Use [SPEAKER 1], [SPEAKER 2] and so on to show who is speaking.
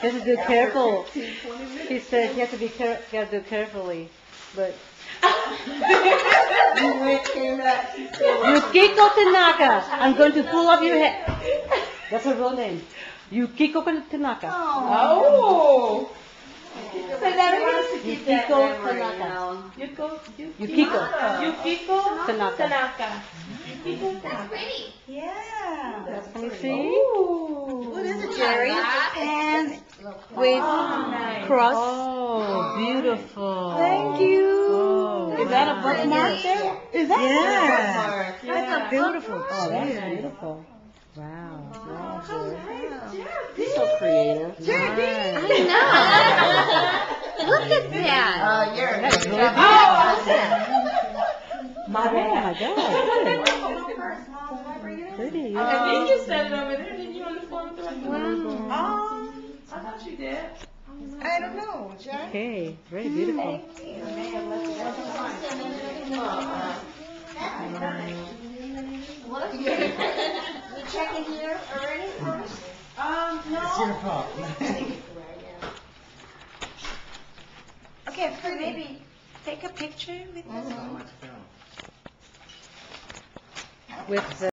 [SPEAKER 1] You have to do careful. He said you have to be you have to do carefully. But Yukiko Tanaka. I'm going to pull up your head. That's her real name. Yukiko Tanaka.
[SPEAKER 2] Oh. Say that again.
[SPEAKER 1] Yukiko Tanaka. Yukiko Tanaka.
[SPEAKER 2] Yukiko Tanaka.
[SPEAKER 3] Yeah.
[SPEAKER 1] Can you see?
[SPEAKER 3] What is it, Jerry? And
[SPEAKER 1] With
[SPEAKER 2] nice.
[SPEAKER 1] cross. Oh, beautiful.
[SPEAKER 3] thank you.
[SPEAKER 1] Oh,
[SPEAKER 3] Is that a
[SPEAKER 1] wow.
[SPEAKER 3] bookmark there? Is that
[SPEAKER 1] Yeah.
[SPEAKER 3] That's a
[SPEAKER 1] Beautiful. Oh, that's
[SPEAKER 3] Yeah.
[SPEAKER 1] beautiful. Wow. Wow.
[SPEAKER 3] So creative.
[SPEAKER 1] Nice.
[SPEAKER 3] I know. Look at that.
[SPEAKER 1] That's really
[SPEAKER 2] Oh,
[SPEAKER 1] beautiful. Oh, my God. Pretty.
[SPEAKER 2] I think you said it over there. Didn't you on the phone? I thought you did.
[SPEAKER 3] I don't know, Jack.
[SPEAKER 1] Okay. Very beautiful.
[SPEAKER 3] You checking here already first?
[SPEAKER 2] No.
[SPEAKER 3] Okay, maybe take a picture with us.
[SPEAKER 1] With the